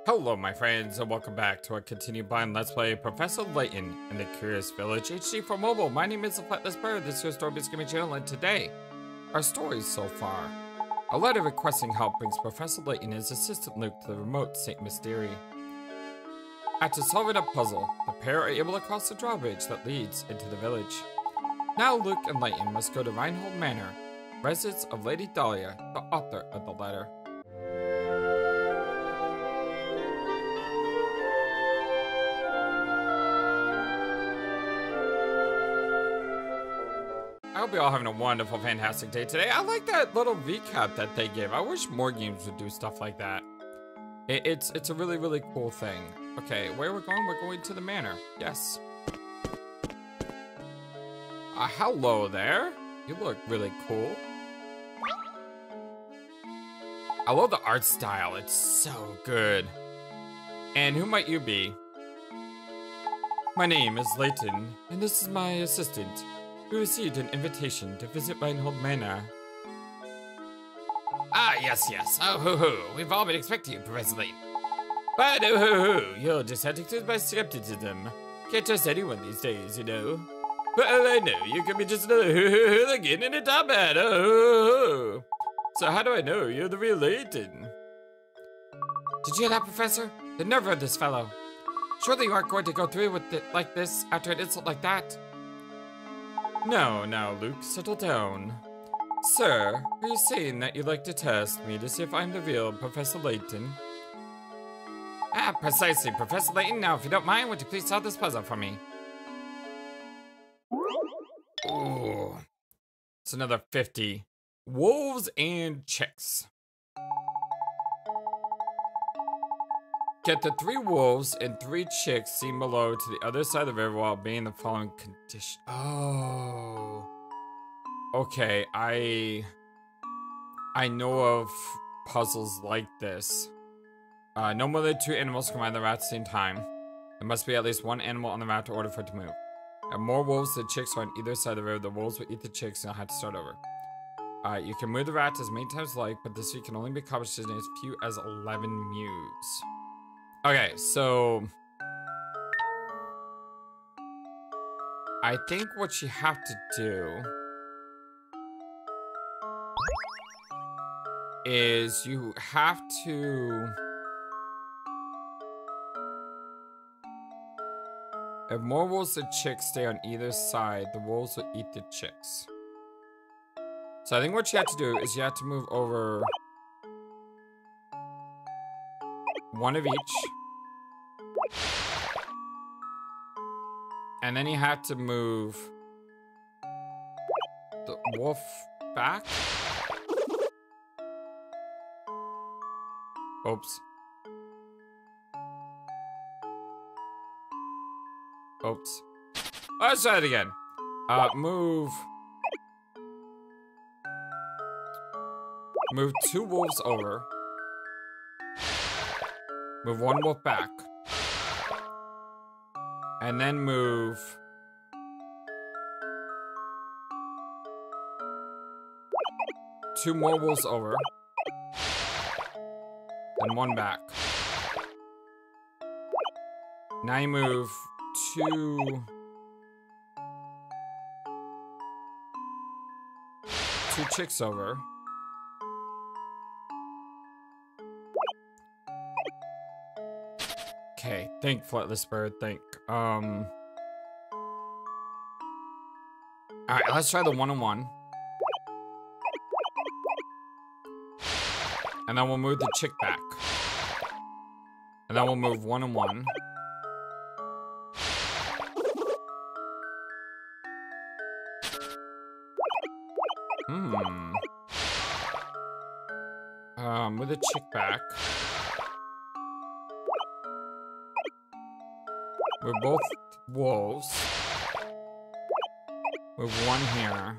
Hello my friends and welcome back to our continued blind Let's Play Professor Layton in the Curious Village HD for mobile. My name is the FlightlessBird, this is your story-based gaming channel, and today, our stories so far. A letter requesting help brings Professor Layton and his assistant Luke to the remote St. Mystery. After solving a puzzle, the pair are able to cross the drawbridge that leads into the village. Now Luke and Layton must go to Reinhold Manor, residence of Lady Dahlia, the author of the letter. I hope you're all having a wonderful, fantastic day today. I like that little recap that they give. I wish more games would do stuff like that. It's a really, really cool thing. Okay, where are we going? We're going to the manor. Yes. Hello there. You look really cool. I love the art style. It's so good. And who might you be? My name is Layton, and this is my assistant. We received an invitation to visit Reinhold Manor. Ah, yes. Oh, hoo. We've all been expecting you, Professor Layton. But, oh, hoo. You'll just have to excuse my skepticism. Can't trust anyone these days, you know. Well, I know. You could be just another hooligan in a top hat. Oh, so how do I know you're the real Layton? Did you hear that, Professor? The nerve of this fellow. Surely you aren't going to go through with it like this after an insult like that. No, now, Luke, settle down. Sir, are you saying that you'd like to test me to see if I'm the real Professor Layton? Ah, precisely, Professor Layton. Now, if you don't mind, would you please solve this puzzle for me? Ooh. It's another 50. Wolves and chicks. Get the 3 wolves and 3 chicks seen below to the other side of the river while being the following condition. Oh. Okay, I know of puzzles like this. No more than 2 animals can ride the rat at the same time. There must be at least 1 animal on the rat in order for it to move. And more wolves than chicks are on either side of the river. The wolves will eat the chicks and you'll have to start over. You can move the rat as many times as you like, but this feat can only be accomplished in as few as 11 moves. Okay, so I think what you have to do is you have to, if more wolves than chicks stay on either side, the wolves will eat the chicks. So I think what you have to do is you have to move over 1 of each. And then you have to move the wolf back. Oops. Oops. Let's try it again. Move 2 wolves over. Move 1 wolf back. And then move 2 more wolves over. And 1 back. Now you move 2 chicks over. Okay, think, FlightlessBird, think. Alright, let's try the 1-on-1. And then we'll move the chick back. And then we'll move 1-on-1. Move the chick back. We're both wolves. With 1 here.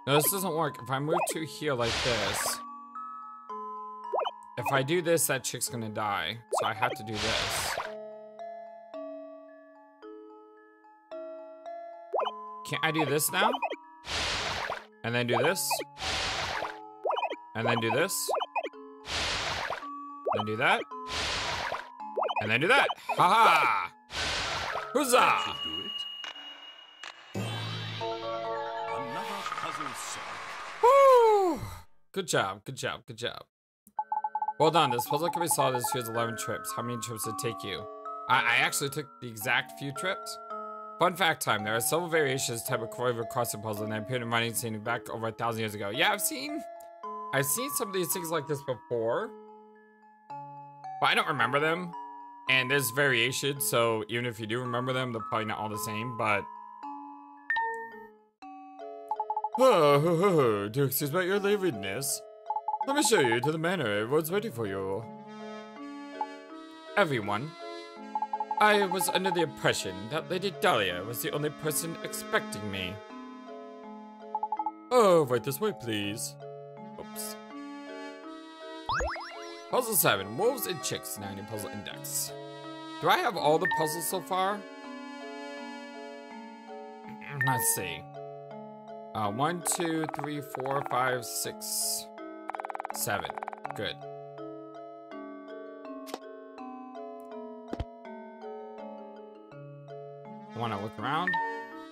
No, this doesn't work. If I move 2 here like this, if I do this, that chick's gonna die. So I have to do this. Can I do this now? And then do this. And then do this. Then do that. And then do that. Haha! Huzzah! Another puzzle solved. Woo! Good job, good job, good job. Well done. This puzzle can be solved as few as 11 trips. How many trips did it take you? I actually took the exact few trips. Fun fact time. There are several variations type of river crossing puzzle, and I appeared in mining scene back over 1,000 years ago. Yeah, I've seen some of these things like this before, but I don't remember them. And there's variations, so even if you do remember them, they're probably not all the same, but... Oh, do excuse me your lateness. Let me show you to the manor. Everyone's waiting for you. Everyone. I was under the impression that Lady Dahlia was the only person expecting me. Oh, right this way, please. Oops. Puzzle 7, Wolves and Chicks, 90 Puzzle Index. Do I have all the puzzles so far? Let's see. 1, 2, 3, 4, 5, 6, 7. Good. I want to look around.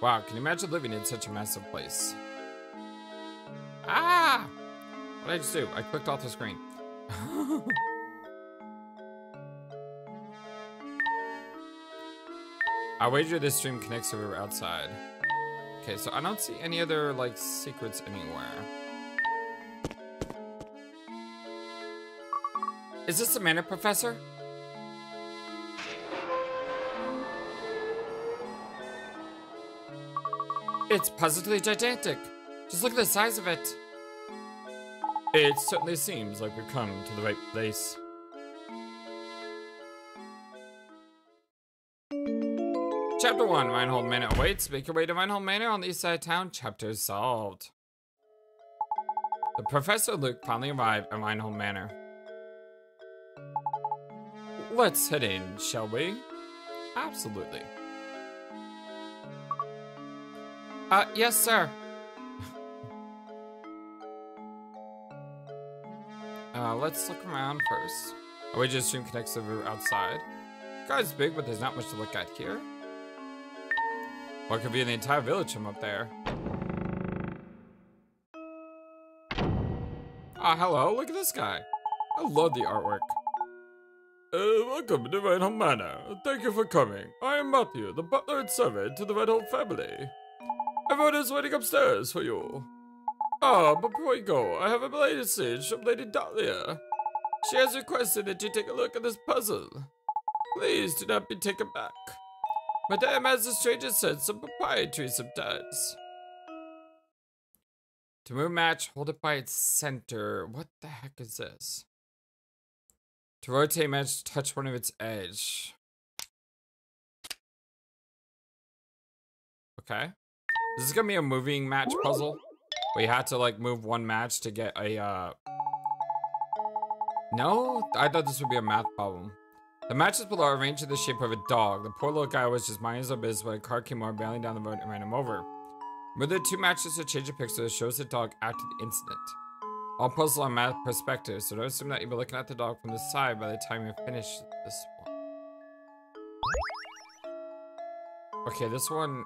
Wow, can you imagine living in such a massive place? Ah! What did I just do? I clicked off the screen. I wager this stream connects to the river outside. Okay, so I don't see any other, like, secrets anywhere. Is this the Manor, Professor? It's positively gigantic. Just look at the size of it. It certainly seems like we've come to the right place. Chapter 1, Reinhold Manor awaits. Make your way to Reinhold Manor on the east side of town. Chapter solved. The Professor and Luke finally arrived at Reinhold Manor. Let's head in, shall we? Absolutely. Yes, sir. Let's look around first. Oh, we just stream connects to the river outside. The guy's big, but there's not much to look at here. Or it could be the entire village from up there. Ah, hello, look at this guy. I love the artwork. Welcome to Reinhold Manor. Thank you for coming. I am Matthew, the butler and servant to the Reinhold family. Everyone is waiting upstairs for you. Ah, but before you go, I have a message from Lady Dahlia. She has requested that you take a look at this puzzle. Please do not be taken back. Madame has a strange sense of propriety sometimes. To move match, hold it by its center. What the heck is this? To rotate match, touch one of its edge. Okay. This is gonna be a moving match puzzle. We had to like move one match to get a No? I thought this would be a math problem. The matches below are arranged in the shape of a dog. The poor little guy was just minding his own business when a car came over, bailing down the road and ran him over. Move the two matches to change the picture that shows the dog after the incident. All puzzles are math perspective, so don't assume that you'll be looking at the dog from the side by the time you finish this one. Okay, this one...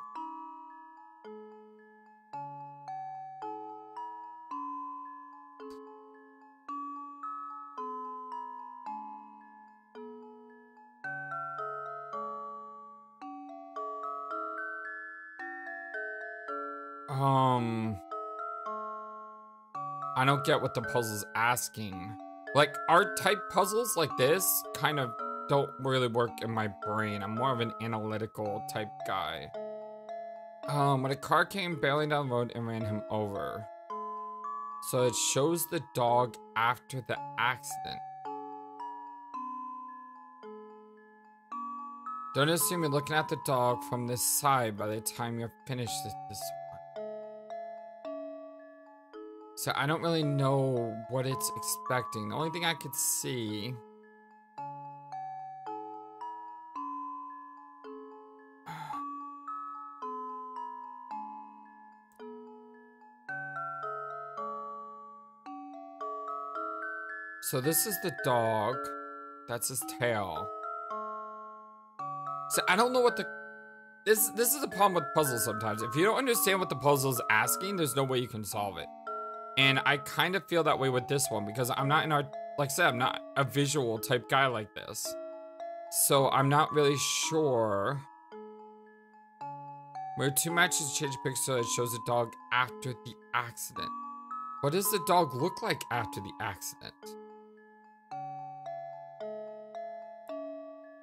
I don't get what the puzzle's asking. Like, art type puzzles like this kind of don't really work in my brain. I'm more of an analytical type guy. When a car came barreling down the road and ran him over. So it shows the dog after the accident. Don't assume you're looking at the dog from this side by the time you're finished this one. So I don't really know what it's expecting. The only thing I could see... So this is the dog. That's his tail. So I don't know what the... This is the problem with puzzles sometimes. If you don't understand what the puzzle is asking, there's no way you can solve it. And I kind of feel that way with this one because I'm not in our... Like I said, I'm not a visual type guy like this. So I'm not really sure. Where two matches change a picture that shows the dog after the accident. What does the dog look like after the accident?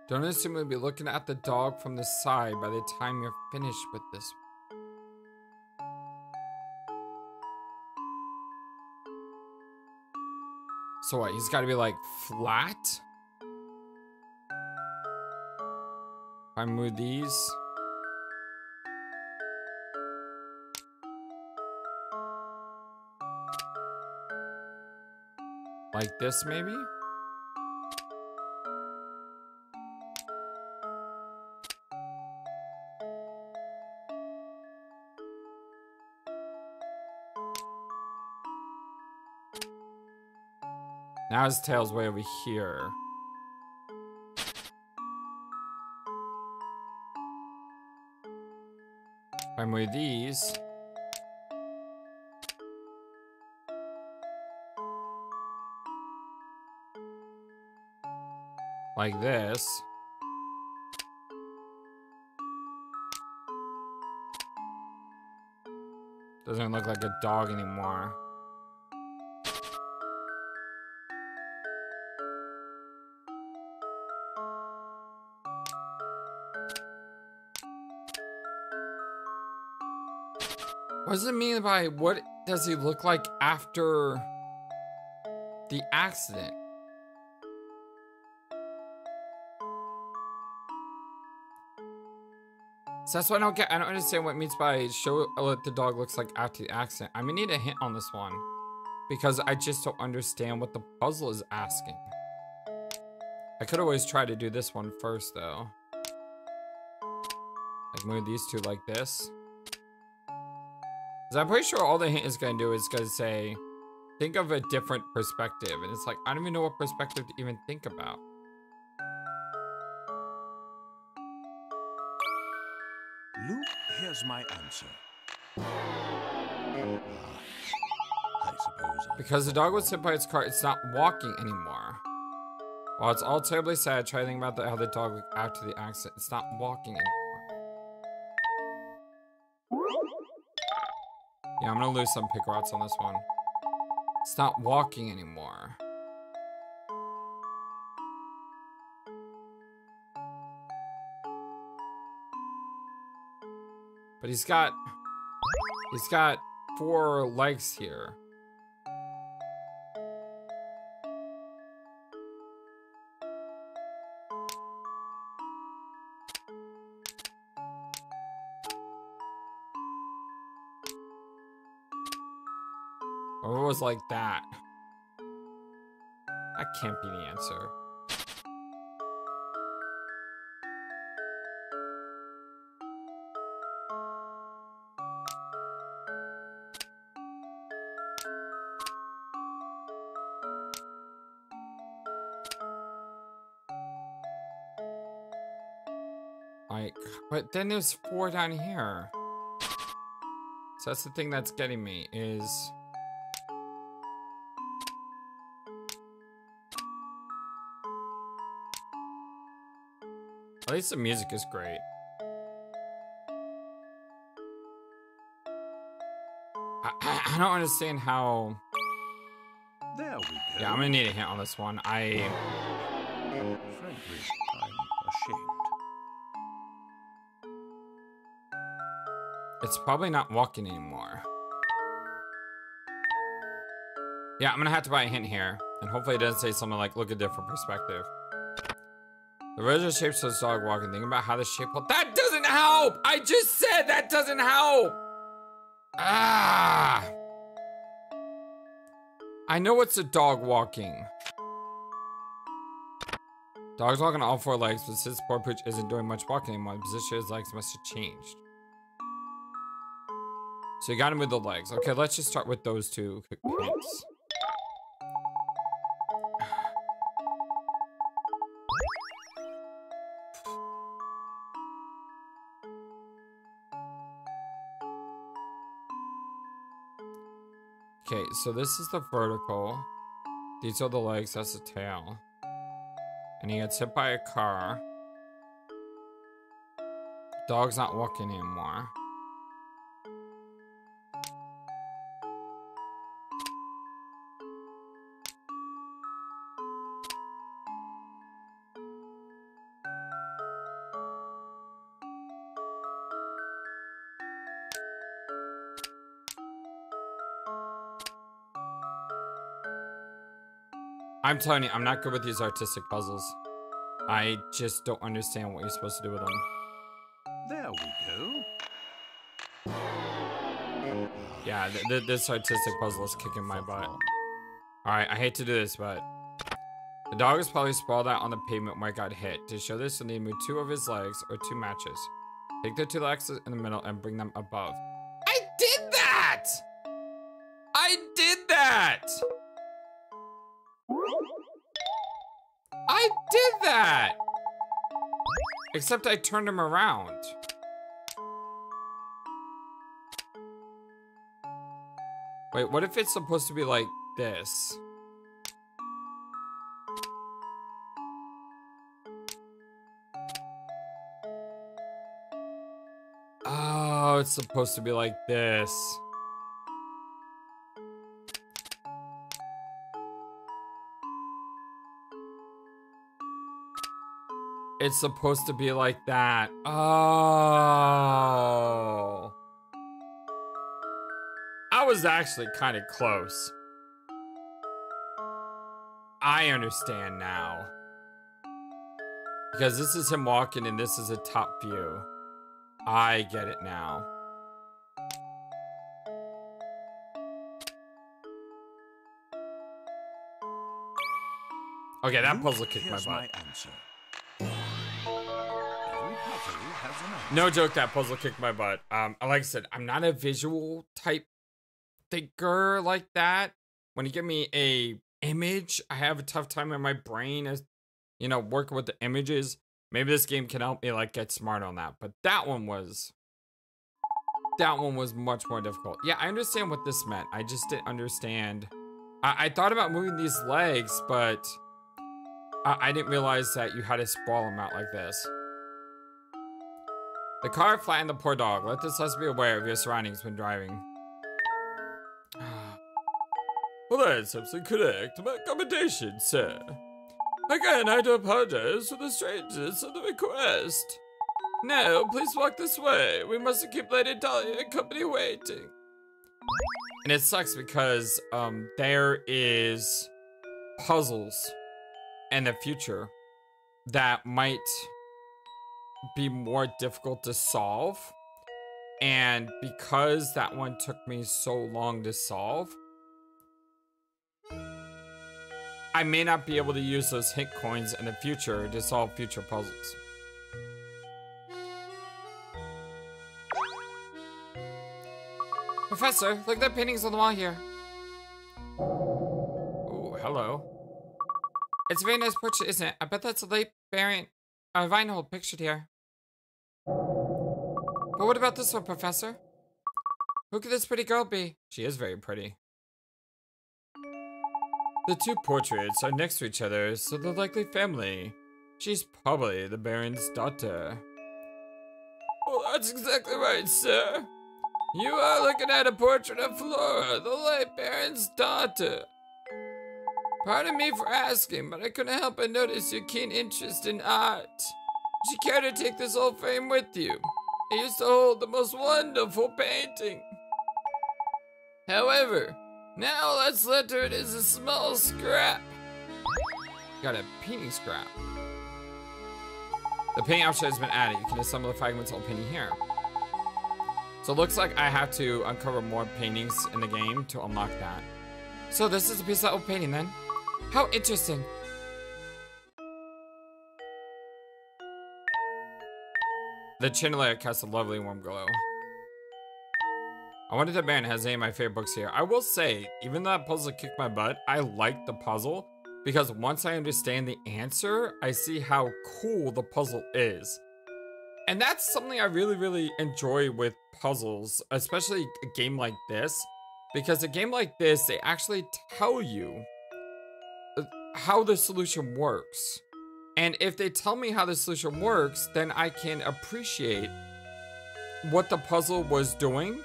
Don't assume we'll be looking at the dog from the side by the time you're finished with this. So what, he's gotta be like flat? If I move these. Like this maybe? Now his tail's way over here. If I move these. Like this. Doesn't look like a dog anymore. What does it mean by what does he look like after the accident? So that's what I don't get. I don't understand what it means by show what the dog looks like after the accident. I'm gonna need a hint on this one because I just don't understand what the puzzle is asking. I could always try to do this one first though. Like move these two like this. Because I'm pretty sure all the hint is going to do is going to say, think of a different perspective. And it's like, I don't even know what perspective to even think about. Luke, here's my answer. I suppose Because the dog was hit by its car, it's not walking anymore. While it's all terribly sad, try to think about how the dog looked after the accident. It's not walking anymore. Yeah, I'm gonna lose some pick rots on this one. It's not walking anymore. But he's got 4 legs here. Or it was like that. That can't be the answer. Like, but then there's 4 down here. So that's the thing that's getting me is... At least the music is great. I don't understand how... there we go. Yeah, I'm gonna need a hint on this one. Frankly, I'm ashamed. It's probably not walking anymore. Yeah, I'm gonna have to buy a hint here. And hopefully it doesn't say something like, look at a different perspective. The original shape shows dog walking. Think about how the shape... That doesn't help! I just said that doesn't help! Ah! I know it's a dog walking. Dog's walking on all 4 legs, but since Poor Pooch isn't doing much walking anymore, the position of his legs must have changed. So you gotta move the legs. Okay, let's just start with those 2 hints. Okay, so this is the vertical. These are the legs, that's the tail. And he gets hit by a car. Dog's not walking anymore. I'm telling you, I'm not good with these artistic puzzles. I just don't understand what you're supposed to do with them. There we go. Yeah, this artistic puzzle is kicking my butt. Alright, I hate to do this, but... The dog is probably sprawled out on the pavement where I got hit. To show this, you'll need to move 2 of his legs, or 2 matches. Take the 2 legs in the middle and bring them above. I did that! I did that! I did that! Except I turned him around. Wait, what if it's supposed to be like this? Oh, it's supposed to be like this. It's supposed to be like that. Oh. I was actually kind of close. I understand now. Because this is him walking and this is a top view. I get it now. Okay, that puzzle kicked my butt. No joke, that puzzle kicked my butt. Like I said, I'm not a visual type thinker like that. When you give me a image, I have a tough time in my brain as, you know, working with the images. Maybe this game can help me like get smart on that. But that one was much more difficult. Yeah, I understand what this meant. I just didn't understand. I thought about moving these legs, but I didn't realize that you had to sprawl them out like this. The car flattened the poor dog. Let this lesson be aware of your surroundings when driving. Well, that's absolutely correct. My accommodation, sir. Again, I do apologize for the strangeness of the request. No, please walk this way. We mustn't keep Lady Dahlia and company waiting. And it sucks because there is puzzles in the future that might be more difficult to solve. And because that one took me so long to solve, I may not be able to use those hint coins in the future to solve future puzzles. Professor, look at the paintings on the wall here. Oh, hello. It's a very nice portrait, isn't it? I bet that's a late Baron Reinhold pictured here. But what about this one, Professor? Who could this pretty girl be? She is very pretty. The 2 portraits are next to each other, so they're likely family. She's probably the Baron's daughter. Well, that's exactly right, sir. You are looking at a portrait of Flora, the late Baron's daughter. Pardon me for asking, but I couldn't help but notice your keen interest in art. Would you care to take this old frame with you? It used to hold the most wonderful painting. However, now let's let her it as a small scrap. Got a painting scrap. The painting option has been added. You can assemble the fragments of painting here. So it looks like I have to uncover more paintings in the game to unlock that. So this is a piece of old painting then. How interesting. The chandelier casts a lovely warm glow. I wonder if the Baron has any of my favorite books here. I will say, even though that puzzle kicked my butt, I like the puzzle because once I understand the answer, I see how cool the puzzle is. And that's something I really, really enjoy with puzzles, especially a game like this, Because a game like this, they actually tell you how the solution works. And if they tell me how the solution works, then I can appreciate what the puzzle was doing.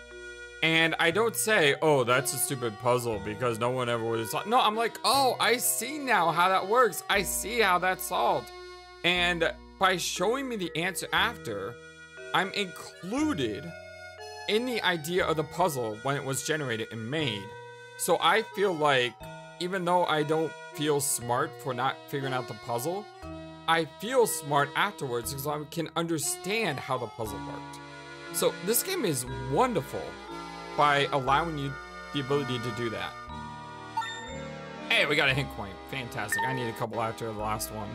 And I don't say, oh, that's a stupid puzzle because no one ever would have solved. No, I'm like, oh, I see now how that works. I see how that's solved. And by showing me the answer after, I'm included in the idea of the puzzle when it was generated and made. So I feel like, even though I don't feel smart for not figuring out the puzzle, I feel smart afterwards because I can understand how the puzzle worked. So this game is wonderful by allowing you the ability to do that. Hey, we got a hint coin. Fantastic. I need a couple after the last one.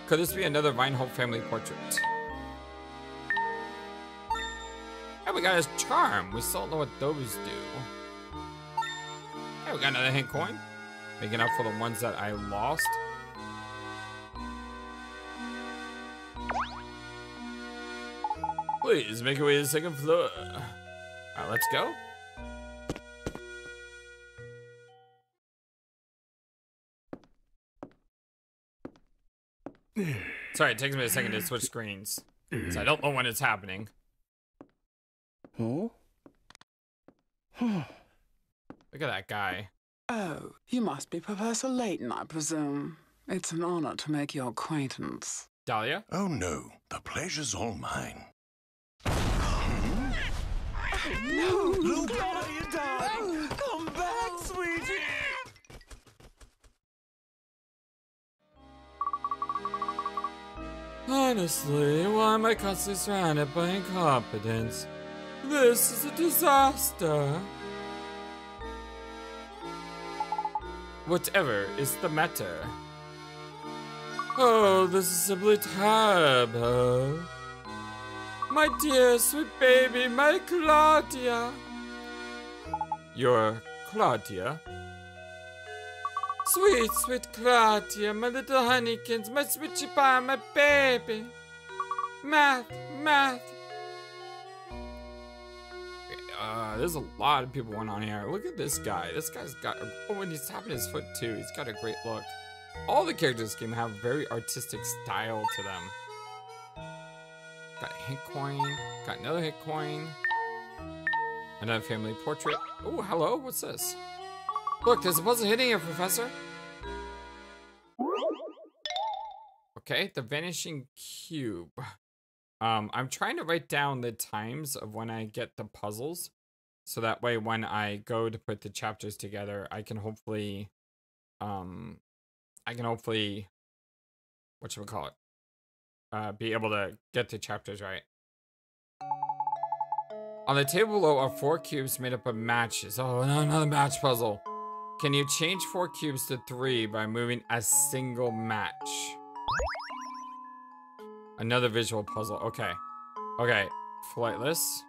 Could this be another Reinhold family portrait? Hey, we got his charm. We still don't know what those do. Hey, we got another hint coin. Making up for the ones that I lost. Please make your way to the second floor. Alright, let's go. Sorry, it takes me a second to switch screens. So I don't know when it's happening. Oh? Look at that guy. Oh, you must be Professor Layton, I presume. It's an honor to make your acquaintance. Dahlia? Oh no, the pleasure's all mine. No! Look, what are you doing? Come back, sweetie! Honestly, why am I constantly surrounded by incompetence? This is a disaster. Whatever is the matter? Oh, this is simply terrible. My dear sweet baby, my Claudia. You're Claudia? Sweet, sweet Claudia, my little honeykins, my sweetie pie, my baby. Math. There's a lot of people going on here. Look at this guy. This guy's got, oh, and he's tapping his foot too. He's got a great look. All the characters in this game have very artistic style to them. Got a hint coin. Got another hint coin. Another family portrait. Oh, hello. What's this? Look, there's a puzzle hidden here, Professor. Okay, the Vanishing Cube. I'm trying to write down the times of when I get the puzzles. So that way when I go to put the chapters together, I can hopefully, whatchamacallit, be able to get the chapters right. On the table below are 4 cubes made up of matches. Oh, no, another match puzzle. Can you change 4 cubes to 3 by moving a single match? Another visual puzzle. Okay. Okay. Flightless.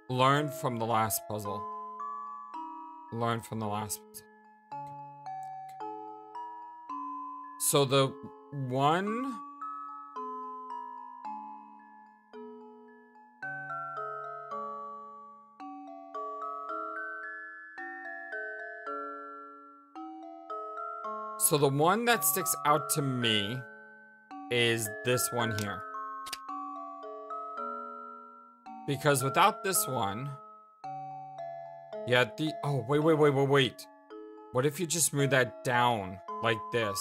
Learn from the last puzzle. Learn from the last puzzle. Okay. So the one... So the one that sticks out to me is this one here. Because without this one, yeah, oh, wait. What if you just move that down like this?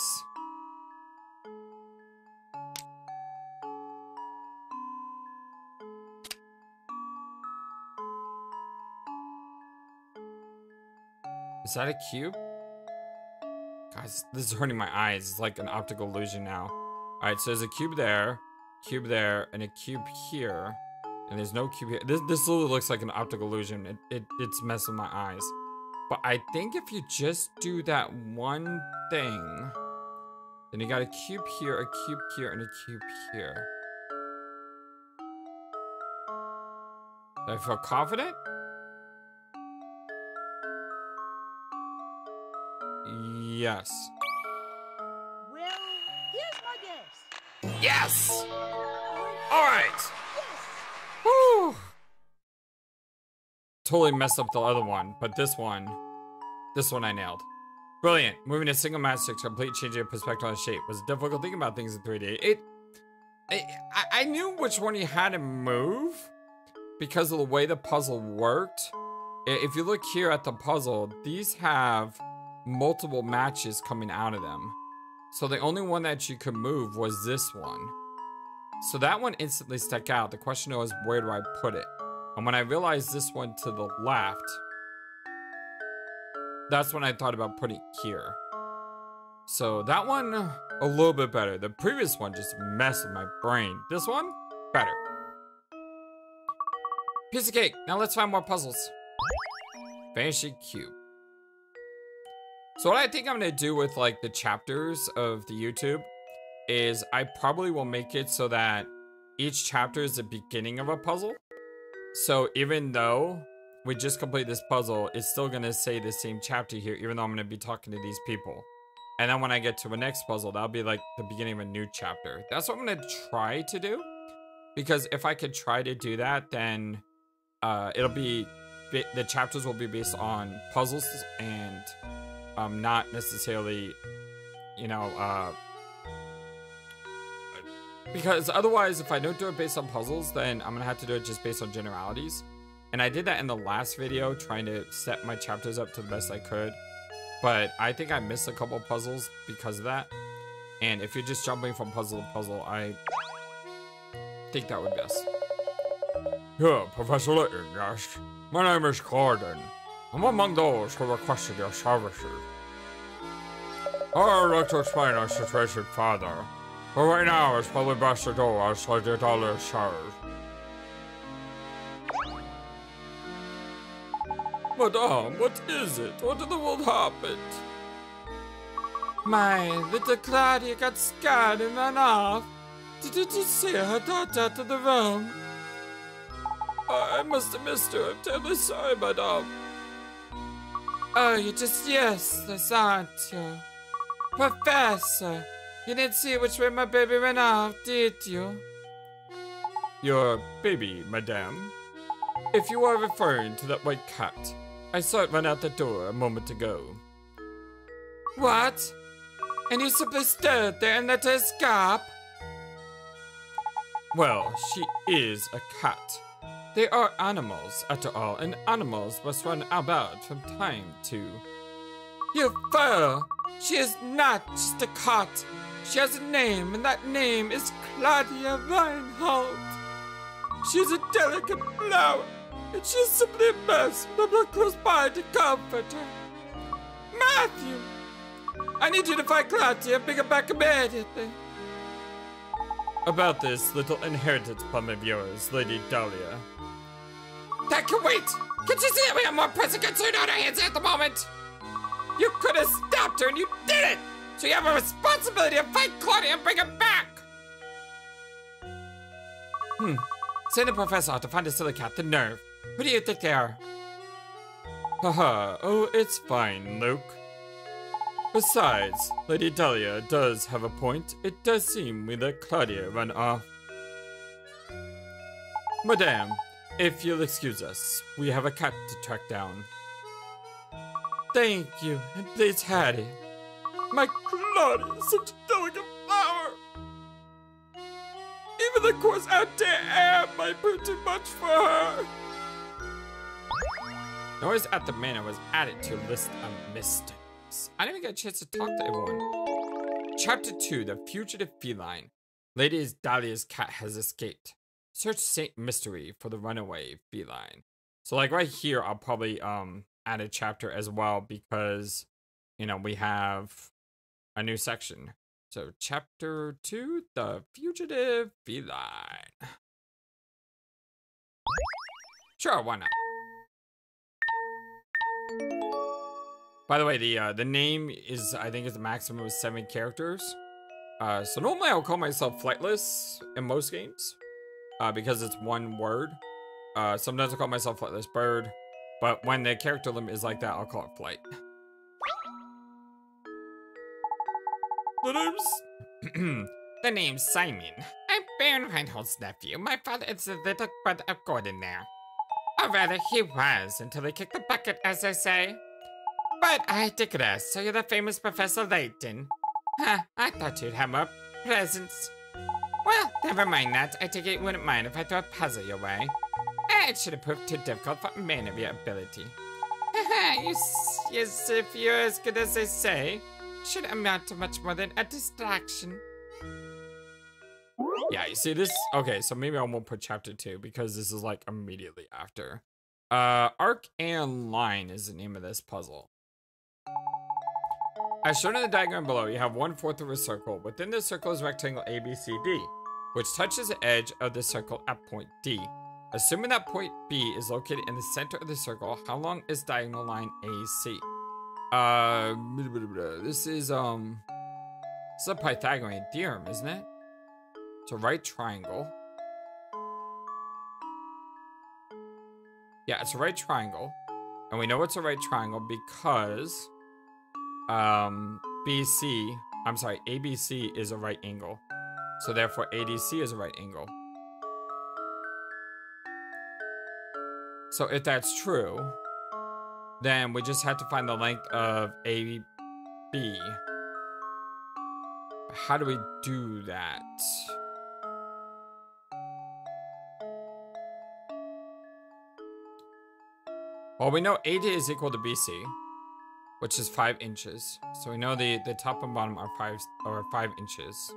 Is that a cube? Guys, this is hurting my eyes. It's like an optical illusion now. Alright, so there's a cube there, and a cube here. And there's no cube here. This literally looks like an optical illusion. It's messing with my eyes. But I think if you just do that one thing, then you got a cube here, and a cube here. Do I feel confident? Yes. Well, here's my guess. Yes! Alright! Woo! Totally messed up the other one, but this one I nailed. Brilliant. Moving a single match to complete changing of perspective on shape was a difficult thing about things in 3D. I knew which one you had to move because of the way the puzzle worked. If you look here at the puzzle, these have multiple matches coming out of them. So the only one that you could move was this one. So that one instantly stuck out. The question was, where do I put it? And when I realized this one to the left, that's when I thought about putting it here. So that one, a little bit better. The previous one just messed with my brain. This one, better. Piece of cake. Now let's find more puzzles. Vanishing Cube. So what I think I'm gonna do with like the chapters of the YouTube is I probably will make it so that each chapter is the beginning of a puzzle. So even though we just complete this puzzle, it's still gonna say the same chapter here, even though I'm gonna be talking to these people. And then when I get to the next puzzle, that'll be like the beginning of a new chapter. That's what I'm gonna try to do. Because if I could try to do that, then it'll be, the chapters will be based on puzzles and not necessarily, you know, because otherwise, if I don't do it based on puzzles, then I'm gonna have to do it just based on generalities. And I did that in the last video, trying to set my chapters up to the best I could. But I think I missed a couple puzzles because of that. And if you're just jumping from puzzle to puzzle, I think that would be best. Yeah, Professor Layton, yes. My name is Corden. I'm among those who requested your services. I'd like to explain our situation further. But right now, it's probably best to do as Lady Dahlia says. Madame, what is it? What in the world happened? My little Claudia got scared and ran off. Did you just see her dart out of the room? I must have missed her. I'm terribly sorry, madame. Oh, you're just useless, aren't you? Professor, you didn't see which way my baby ran off, did you? Your baby, madame? If you are referring to that white cat, I saw it run out the door a moment ago. What? And you simply stood there and let her escape? Well, she is a cat. They are animals, after all, and animals must run about from time to... You fool! She is not just a cat. She has a name, and that name is Claudia Reinhold. She is a delicate flower, and she is simply a mess, and I'm not close by to comfort her. Matthew! I need you to find Claudia and bring her back immediately. About this little inheritance plum of yours, Lady Dahlia. That can wait! Can't you see that we have more pressing concern on our hands at the moment? You could have stopped her and you didn't! So you have a responsibility to fight Claudia and bring her back! Send the professor out to find a silly cat, the nerve. Who do you think they are? Haha, oh, it's fine, Luke. Besides, Lady Dahlia does have a point. It does seem we let Claudia run off. Madame, if you'll excuse us, we have a cat to track down. Thank you, and please, Hattie. My Claudia is such a delicate flower. Even the coarse out-there air might prove too much for her. Noise at the manor was added to a list of mistakes. I didn't even get a chance to talk to everyone. Chapter 2, The Fugitive Feline. Lady Dahlia's cat has escaped. Search Saint Mystery for the runaway feline. So like right here, I'll probably add a chapter as well because, you know, we have a new section. So chapter 2, The Fugitive Feline. Sure, why not? By the way, the name is, I think, is the maximum of 7 characters. So normally I'll call myself Flightless in most games, because it's one word. Sometimes I call myself FlightlessBird, but when the character limit is like that, I'll call it Flight. The name's Simon. I'm Baron Reinhold's nephew. My father is the little brother of Gordon there. Or rather, he was, until they kicked the bucket, as they say. But I digress. So you're the famous Professor Layton. Huh, I thought you'd have more presents. Well, never mind that. I take it you wouldn't mind if I throw a puzzle your way. It should have proved too difficult for a man of your ability. Yes, if you're as good as they say, should amount to much more than a distraction. Yeah, you see this? Okay, so maybe I won't put chapter 2 because this is like immediately after. Arc and line is the name of this puzzle. As shown in the diagram below, you have 1/4 of a circle. Within the circle is rectangle ABCD, which touches the edge of the circle at point D. Assuming that point B is located in the center of the circle, how long is diagonal line AC? This is a Pythagorean theorem, isn't it? It's a right triangle. Yeah, it's a right triangle. And we know it's a right triangle because ABC is a right angle. So therefore ADC is a right angle. So if that's true, then we just have to find the length of AB. How do we do that? Well, we know AD is equal to BC, which is 5 inches. So we know the top and bottom are 5 inches.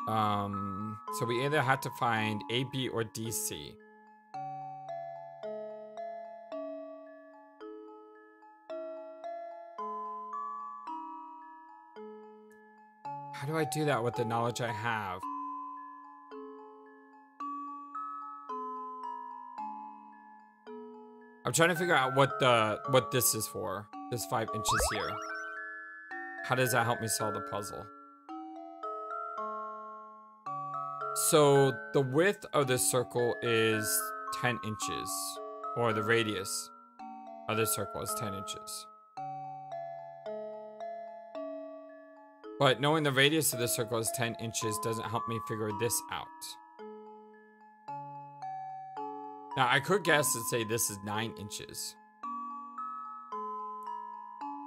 So we either have to find AB or DC. How do I do that with the knowledge I have? I'm trying to figure out what this is for. This 5 inches here. How does that help me solve the puzzle? So the width of the circle is 10 inches. Or the radius of the circle is 10 inches. But knowing the radius of the circle is 10 inches doesn't help me figure this out. Now, I could guess and say this is 9 inches.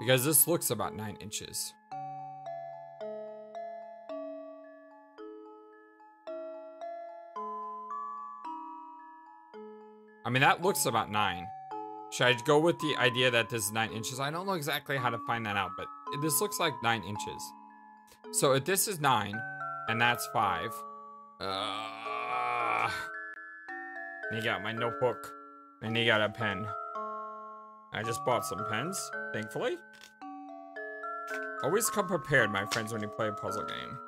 Because this looks about 9 inches. I mean, that looks about 9. Should I go with the idea that this is 9 inches? I don't know exactly how to find that out, but this looks like 9 inches. So if this is 9, and that's 5, I need to get out my notebook. I need to get a pen. I just bought some pens, thankfully. Always come prepared, my friends, when you play a puzzle game.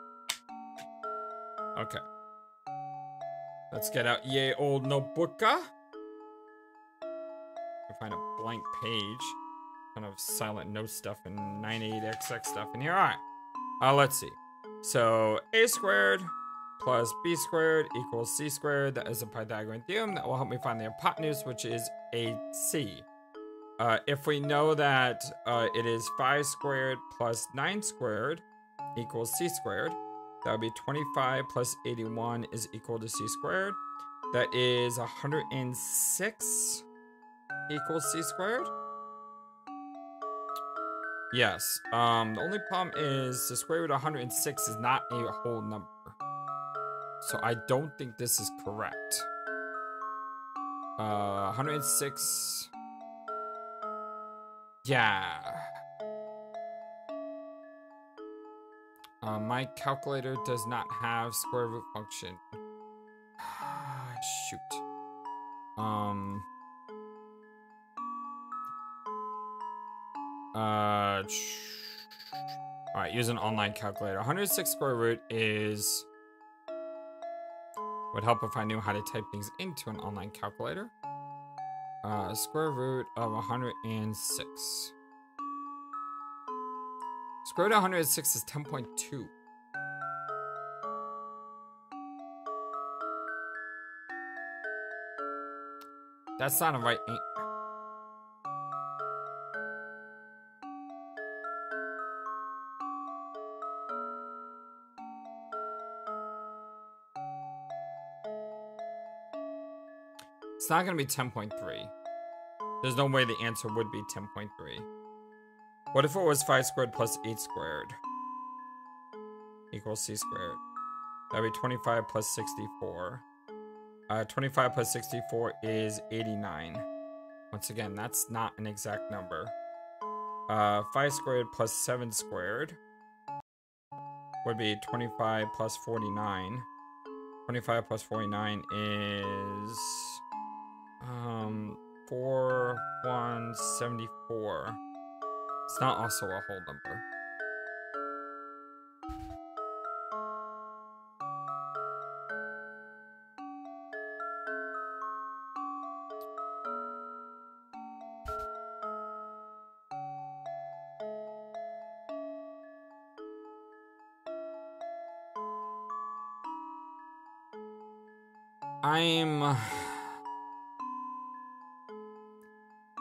Okay. Let's get out ye old notebooka. I find a blank page. Kind of silent note stuff and 98XX stuff in here. Alright. Let's see. So a squared plus b squared equals c squared. That is a Pythagorean theorem that will help me find the hypotenuse, which is AC. If we know that it is 5 squared plus 9 squared equals c squared, that would be 25 plus 81 is equal to c squared. That is 106 equals c squared. Yes. The only problem is the square root of 106 is not a whole number. So I don't think this is correct. 106. Yeah. My calculator does not have square root function. Shoot. Alright, use an online calculator. 106 square root is... would help if I knew how to type things into an online calculator. Square root of 106. Square root of 106 is 10.2. That's not a right... It's not gonna be 10.3. There's no way the answer would be 10.3. What if it was 5 squared plus 8 squared? Equals c squared. That'd be 25 plus 64. 25 plus 64 is 89. Once again, that's not an exact number. 5 squared plus 7 squared would be 25 plus 49. 25 plus 49 is 4174. It's not also a whole number.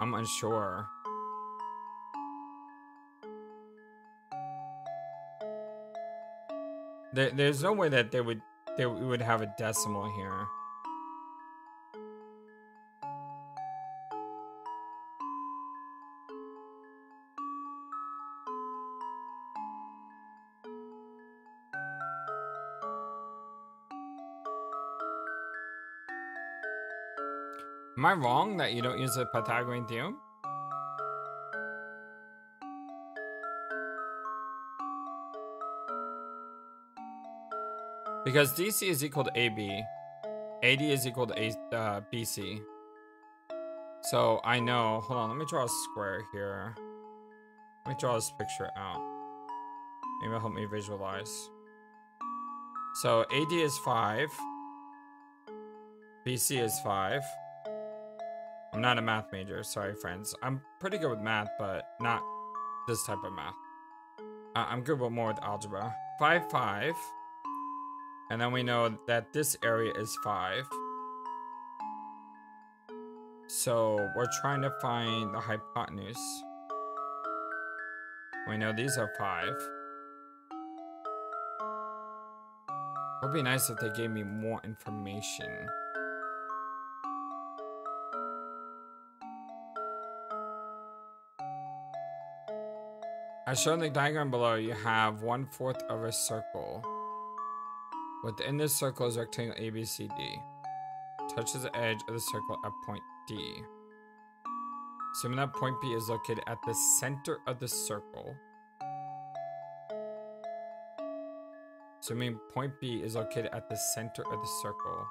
I'm unsure. There's no way that they would have a decimal here. Am I wrong that you don't use the Pythagorean theorem? Because DC is equal to AB, AD is equal to BC. So I know, hold on, let me draw a square here. Let me draw this picture out. Maybe it'll help me visualize. So AD is 5. BC is 5. I'm not a math major, sorry friends. I'm pretty good with math, but not this type of math. I'm good with more with algebra. 5, 5. And then we know that this area is 5. So we're trying to find the hypotenuse. We know these are 5. It would be nice if they gave me more information. As shown in the diagram below, you have 1/4 of a circle. Within this circle is rectangle ABCD. Touches the edge of the circle at point D. Assuming that point B is located at the center of the circle. Assuming point B is located at the center of the circle.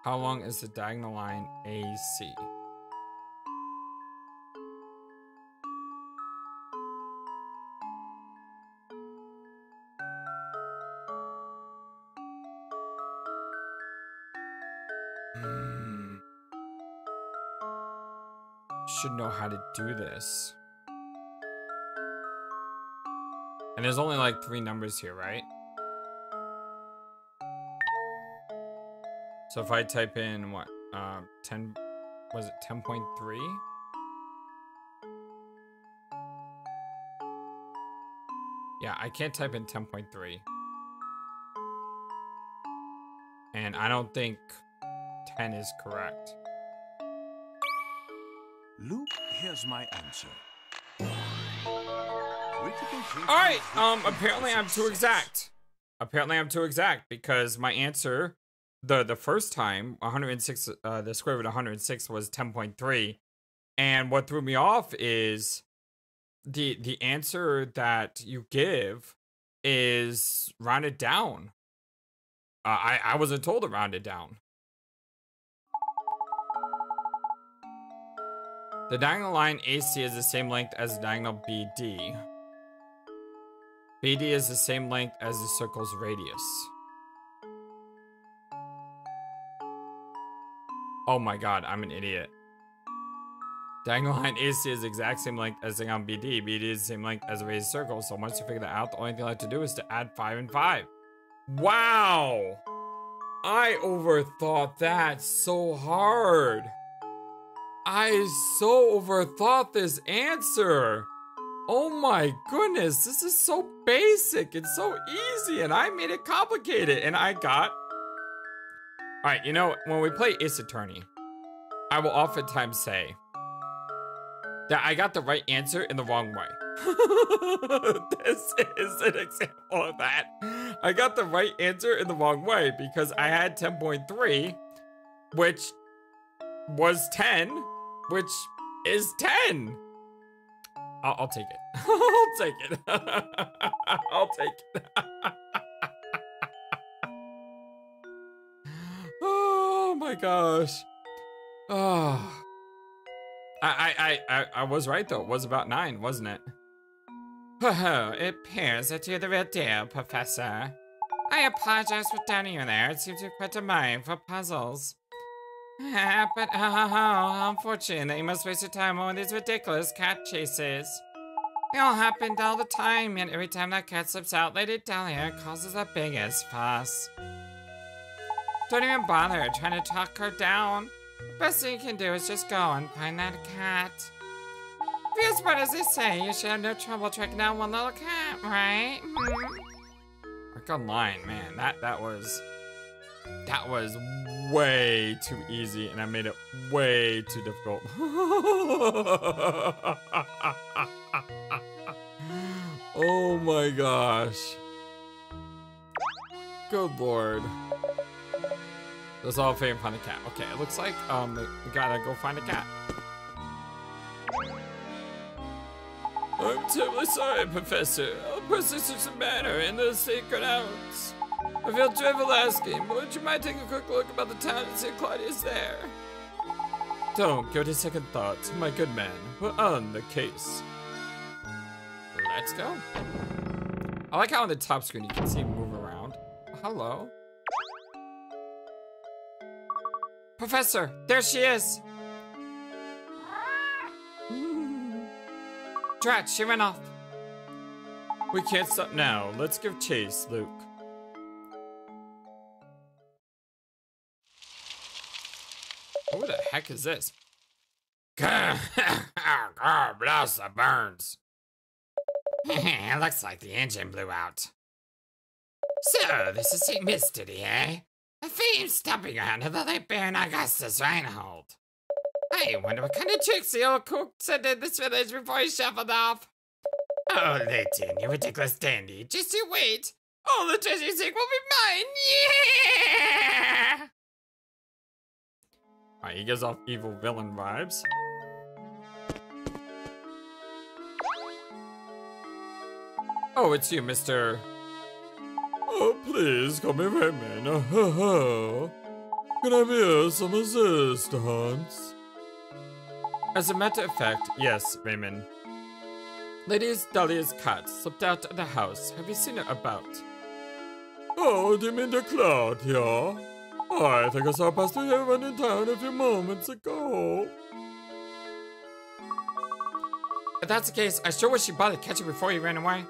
How long is the diagonal line AC? Should know how to do this. And there's only like 3 numbers here, right? So if I type in what, 10, was it 10.3? Yeah, I can't type in 10.3. And I don't think 10 is correct. Luke, here's my answer. Alright, apparently I'm too exact. Apparently I'm too exact because my answer, the first time, 106, the square root of 106 was 10.3. And what threw me off is the answer that you give is rounded down. I wasn't told to round it down. The diagonal line AC is the same length as the diagonal BD. BD is the same length as the circle's radius. Oh my god, I'm an idiot. Diagonal line AC is the exact same length as the diagonal BD. BD is the same length as the radius circle. So once you figure that out, the only thing I have to do is to add 5 and 5. Wow! I overthought that so hard. I so overthought this answer. Oh my goodness, this is so basic. It's so easy, and I made it complicated, and I got... Alright, you know, when we play Ace Attorney, I will oftentimes say that I got the right answer in the wrong way. This is an example of that. I got the right answer in the wrong way because I had 10.3, which was 10, which is 10. I'll take it. I'll take it. I'll take it. Oh my gosh. Oh. I was right though. It was about 9, wasn't it? Oh, it appears that you're the real deal, Professor. I apologize for doubting you there. It seems you're quite a mind for puzzles. But how unfortunate that you must waste your time on these ridiculous cat chases. They all happened all the time, and every time that cat slips out, Lady Dahlia causes the biggest fuss. Don't even bother trying to talk her down. The best thing you can do is just go and find that cat. If you're as smart as they say, you should have no trouble tracking down one little cat, right? Work online, man. That was way too easy, and I made it way too difficult. Oh my gosh. Good lord. Let's all fame find a cat. Okay, it looks like we gotta go find a cat. I'm terribly sorry, Professor. I'll persist in Manor in the sacred hours. I feel dreadful asking, but would you mind taking a quick look about the town and see if Claudia's there? Don't give it a second thought, my good man. We're on the case. Let's go. I like how on the top screen you can see him move around. Hello. Professor, there she is. Drat, she ran off. We can't stop now. Let's give chase, Luke. Who the heck is this? God bless the burns. It looks like the engine blew out. So, this is St. Mystery, eh? A famed stomping ground of the late Baron Augustus Reinhold. I wonder what kind of tricks the old cook said in this village before he shuffled off. Oh, Layton, you ridiculous dandy. Just you wait. All the treasure you take will be mine. Yeah! Alright, he gives off evil villain vibes. Oh, it's you, Mr. Oh, please, call me Raymond. Can I be of some assistance? As a matter of fact, yes, Raymond. Lady Dahlia's cat slipped out of the house. Have you seen her about? Oh, do you mean the cloud, yeah? I think I saw her pass through here running town a few moments ago. If that's the case, I sure wish you bothered to catch her before you ran away.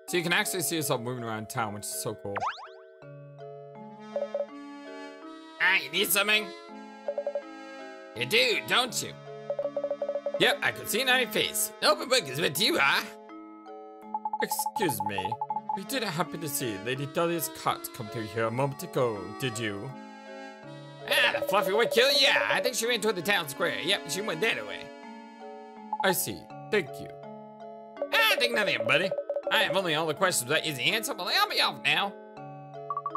So you can actually see yourself moving around town, which is so cool. Ah, you need something? You do, don't you? Yep, I can see it on your face. Open book is with you, huh? Excuse me. We didn't happen to see Lady Dahlia's cat come through here a moment ago, did you? Ah, the fluffy white killer? Yeah, I think she ran toward the town square. Yep, she went that way. I see. Thank you. Ah, think nothing, buddy. I have only all the questions that easy answer. Well, I'll be off now.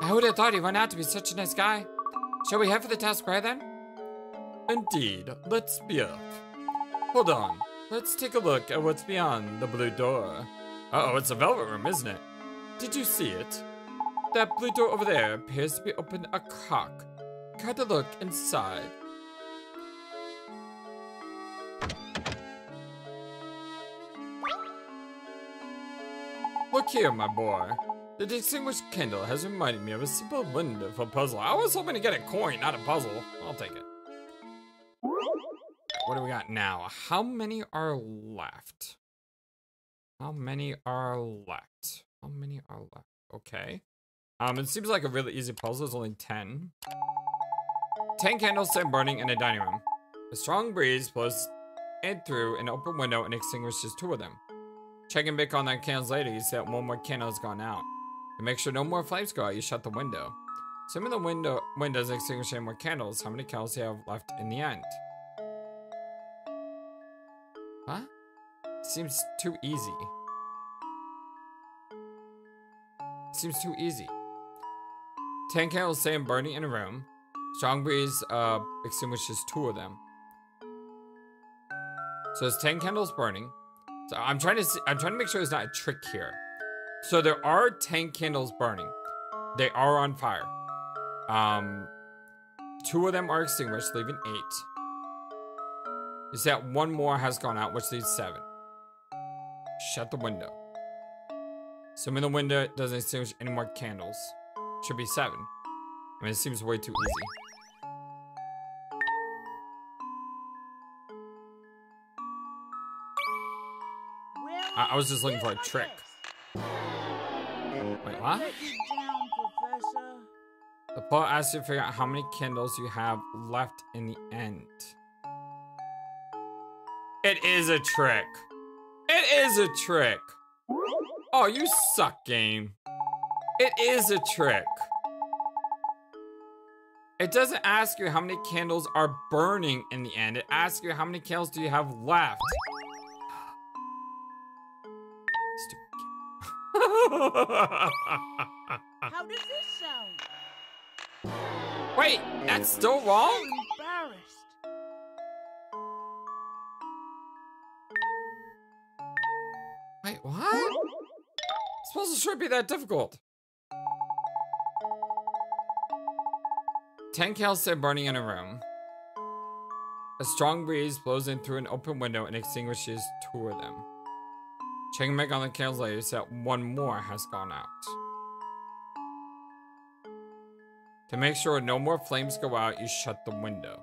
I would have thought he'd run out to be such a nice guy. Shall we head for the town square then? Indeed. Let's be off. Hold on. Let's take a look at what's beyond the blue door. Uh-oh, it's a velvet room, isn't it? Did you see it? That blue door over there appears to be open a crack. Got to look inside. Look here, my boy. The distinguished candle has reminded me of a simple, wonderful puzzle. I was hoping to get a coin, not a puzzle. I'll take it. What do we got now? How many are left? How many are left? How many are left? Okay. It seems like a really easy puzzle. There's only 10. 10 candles stand burning in a dining room. A strong breeze blows in through an open window and extinguishes 2 of them. Checking back on that candles later, you see that 1 more candle has gone out. To make sure no more flames go out, you shut the window. Assuming the window doesn't extinguish any more candles, how many candles do you have left in the end? Huh? Seems too easy. Seems too easy. 10 candles stay burning in a room. Strong breeze extinguishes 2 of them. So there's 10 candles burning. So I'm trying to make sure there's not a trick here. So there are 10 candles burning. They are on fire. 2 of them are extinguished, leaving 8. You see that 1 more has gone out, which leaves 7. Shut the window. Assuming the window doesn't extinguish any more candles. Should be 7. I mean, it seems way too easy. I was just looking for a trick. Wait, what? The plot asks you to figure out how many candles you have left in the end. It is a trick. It is a trick. Oh, you suck, game. It is a trick. It doesn't ask you how many candles are burning in the end. It asks you how many candles do you have left. How does this sound? Wait, that's still wrong? I'm embarrassed. Wait, what? It's supposed to sure be that difficult. 10 candles stay burning in a room. A strong breeze blows in through an open window and extinguishes 2 of them. Checking back on the candles later, so that 1 more has gone out. To make sure no more flames go out, you shut the window.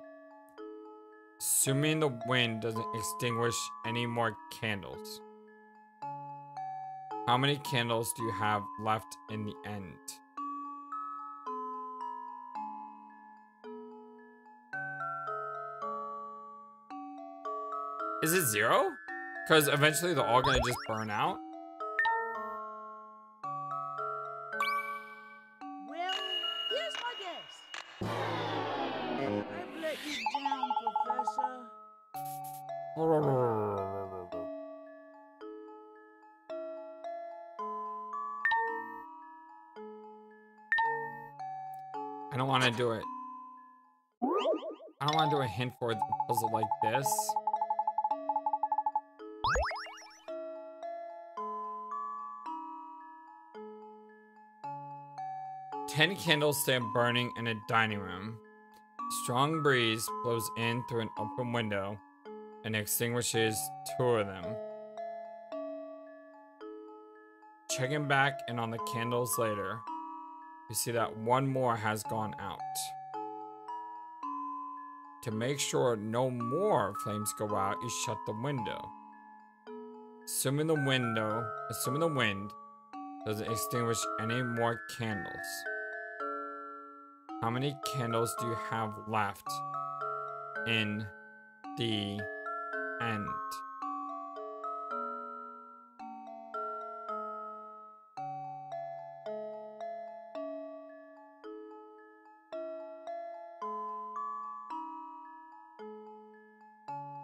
Assuming the wind doesn't extinguish any more candles. How many candles do you have left in the end? Is it 0? Because eventually they're all gonna just burn out. Well, here's my guess. I've let you down, Professor. I don't want to do it. I don't want to do a hint for the puzzle like this. Ten candles stand burning in a dining room. Strong breeze blows in through an open window and extinguishes 2 of them. Checking back in on the candles later, you see that 1 more has gone out. To make sure no more flames go out, you shut the window. Assuming the wind doesn't extinguish any more candles. How many candles do you have left in the end?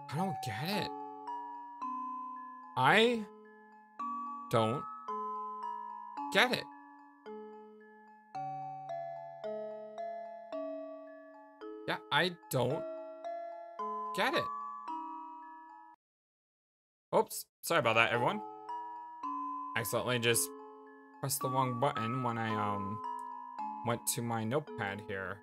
I don't get it. I don't get it. Yeah, I don't get it. Oops, sorry about that, everyone. Accidentally just pressed the wrong button when I went to my notepad here.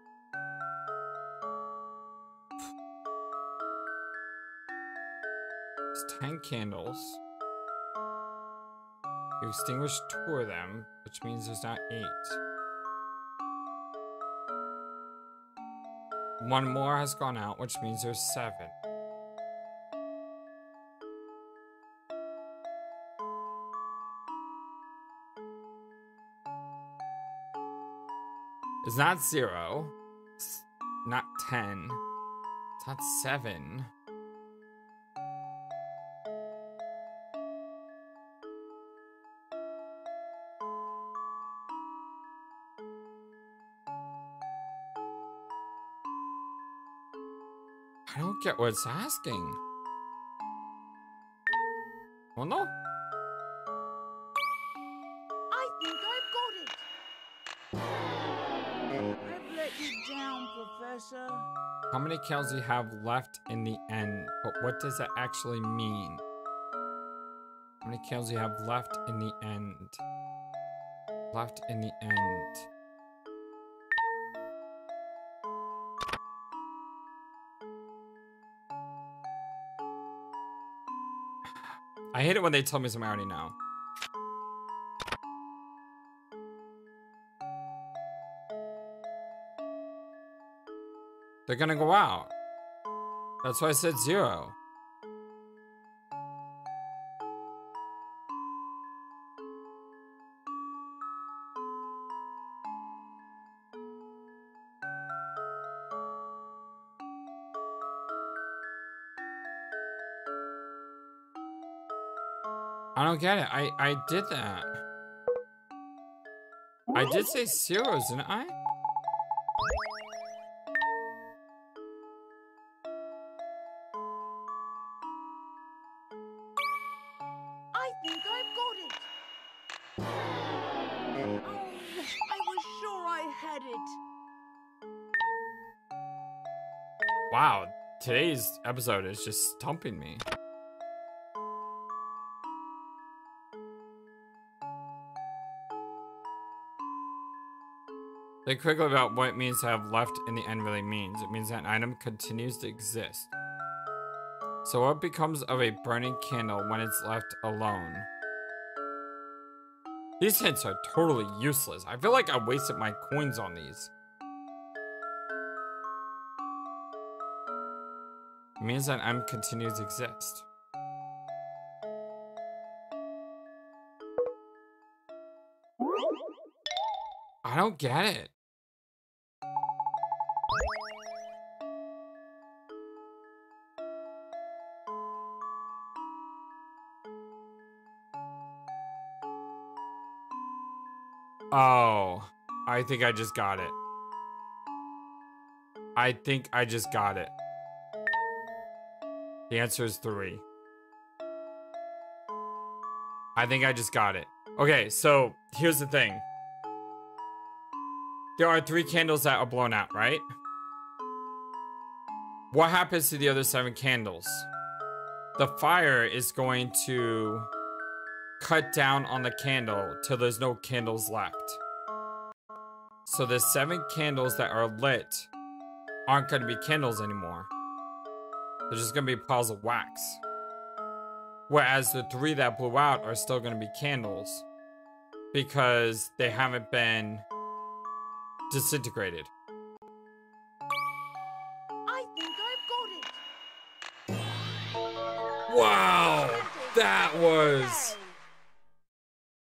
It's 10 candles. You extinguished 2 of them, which means there's now 8. 1 more has gone out, which means there's 7. It's not 0. It's not 10. It's not 7. I don't get what it's asking. Well, no. I think I've got it. I've let you down, Professor. How many kills do you have left in the end? But what does that actually mean? How many kills do you have left in the end? Left in the end. I hate it when they tell me something I already know. They're gonna go out. That's why I said 0. I don't get it. I did that. I did say 0s, didn't I? I think I've got it. Oh, I was sure I had it. Wow, today's episode is just stumping me. Think quickly about what it means to have left in the end really means. It means that an item continues to exist. So what becomes of a burning candle when it's left alone? These hints are totally useless. I feel like I wasted my coins on these. It means that an item continues to exist. I don't get it. Oh, I think I just got it. I think I just got it. The answer is 3. I think I just got it. Okay, so here's the thing. There are 3 candles that are blown out, right? What happens to the other 7 candles? The fire is going to cut down on the candle till there's no candles left. So the 7 candles that are lit aren't going to be candles anymore. They're just going to be piles of wax. Whereas the 3 that blew out are still going to be candles because they haven't been disintegrated. I think I've got it. Wow!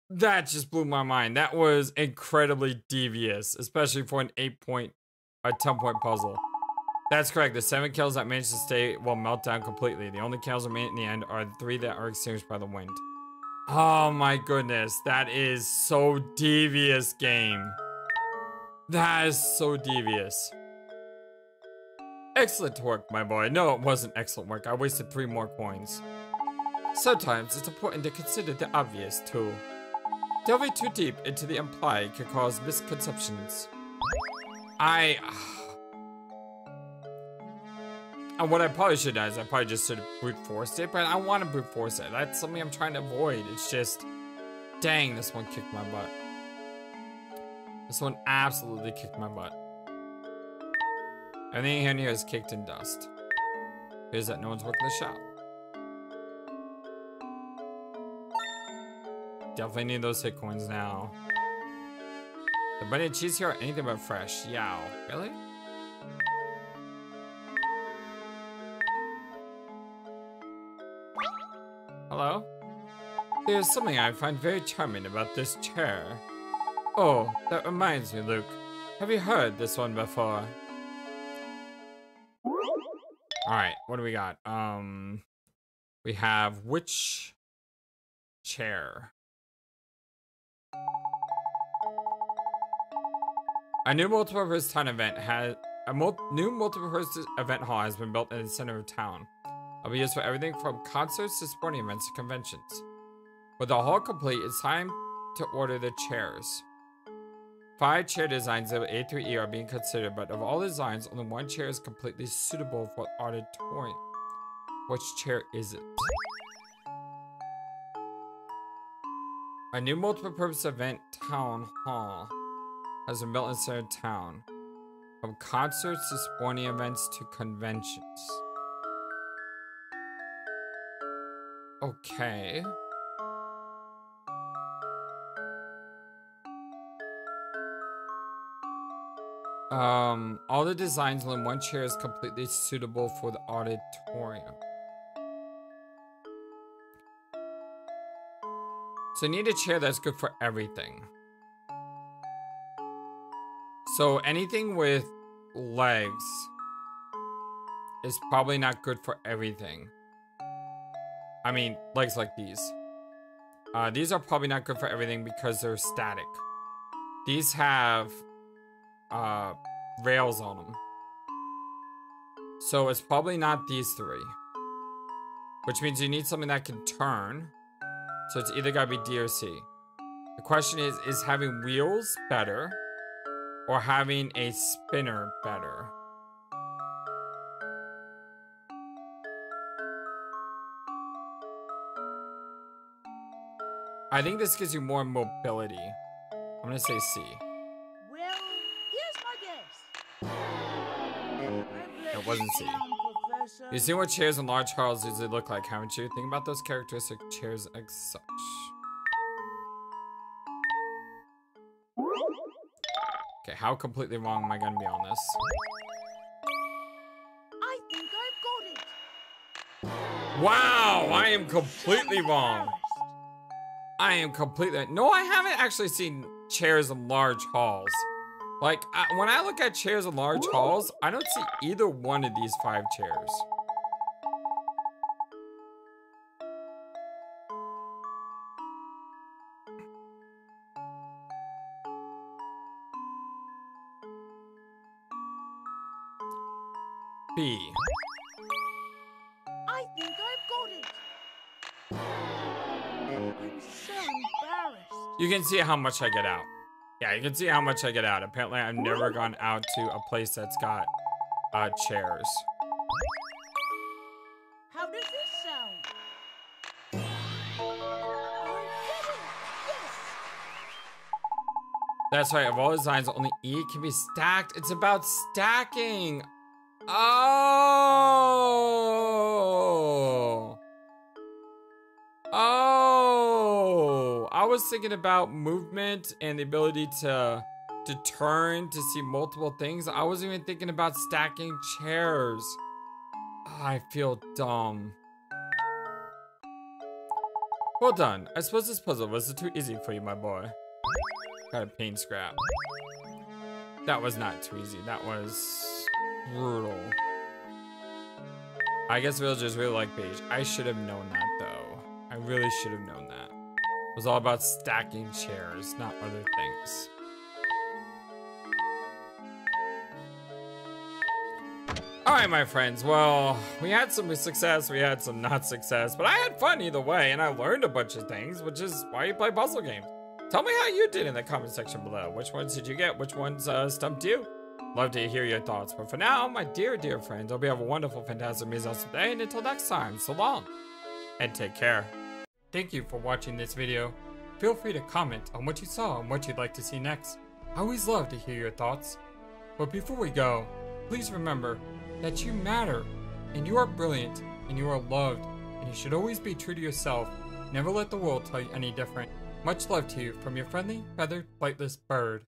That just blew my mind. That was incredibly devious, especially for an 10-point puzzle. That's correct. The 7 kills that managed to stay will melt down completely. The only kills remaining in the end are the 3 that are extinguished by the wind. Oh my goodness. That is so devious, game. That is so devious. Excellent work, my boy. No, it wasn't excellent work. I wasted 3 more coins. Sometimes it's important to consider the obvious, too. Delving too deep into the implied can cause misconceptions. And what I probably should have done is I probably just sort of brute forced it, but I want to brute force it. That's something I'm trying to avoid. It's just, dang, this one kicked my butt. This one absolutely kicked my butt. Everything in here is caked in dust. Here's that no one's working the shop. Definitely need those hit coins now. The bunny and cheese here are anything but fresh. Yow. Really? Hello? There's something I find very charming about this chair. Oh, that reminds me, Luke. Have you heard this one before? Alright, what do we got? We have which chair? A new multiple-purpose town event new multiple-purpose event hall has been built in the center of town. It'll be used for everything from concerts to sporting events to conventions. With the hall complete, it's time to order the chairs. 5 chair designs labeled A through E are being considered, but of all the designs, only 1 chair is completely suitable for the auditorium. Which chair is it? A new multiple-purpose event town hall has been built in the center of town. From concerts to sporting events to conventions. Okay. All the designs, only 1 chair is completely suitable for the auditorium. So you need a chair that's good for everything. So anything with legs is probably not good for everything. I mean, legs like these. These are probably not good for everything because they're static. These have rails on them. So it's probably not these 3. Which means you need something that can turn. So it's either gotta be D or C. The question is having wheels better or having a spinner better? I think this gives you more mobility. I'm gonna say C. Well, here's my guess. It wasn't C. You've seen what chairs in large halls usually look like, haven't you? Think about those characteristic chairs as such. Okay, how completely wrong am I gonna be on this? I think I've got it. Wow, I am completely wrong. I am completely... No, I haven't actually seen chairs in large halls. Like, when I look at chairs in large halls, I don't see either one of these 5 chairs. B. I think I've got it. I'm so embarrassed. You can see how much I get out. Yeah, you can see how much I get out. Apparently, I've never gone out to a place that's got chairs. How does this sound? I did it! Yes! That's right. Of all designs, only E can be stacked. It's about stacking. Oh. Oh. I was thinking about movement and the ability to turn to see multiple things. I wasn't even thinking about stacking chairs. Oh, I feel dumb. Well done. I suppose this puzzle wasn't too easy for you, my boy. Got a paint scrap. That was not too easy. That was brutal. I guess villagers really like beige. I should have known that, though. I really should have known that. It was all about stacking chairs, not other things. Alright, my friends. Well, we had some success, we had some not success, but I had fun either way, and I learned a bunch of things, which is why you play puzzle games. Tell me how you did in the comment section below. Which ones did you get? Which ones stumped you? Love to hear your thoughts. But for now, my dear, dear friends, I hope you have a wonderful, fantastic, amazing, awesome day. And until next time, so long and take care. Thank you for watching this video. Feel free to comment on what you saw and what you'd like to see next. I always love to hear your thoughts. But before we go, please remember that you matter, and you are brilliant, and you are loved, and you should always be true to yourself. Never let the world tell you any different. Much love to you from your friendly, feathered, flightless bird.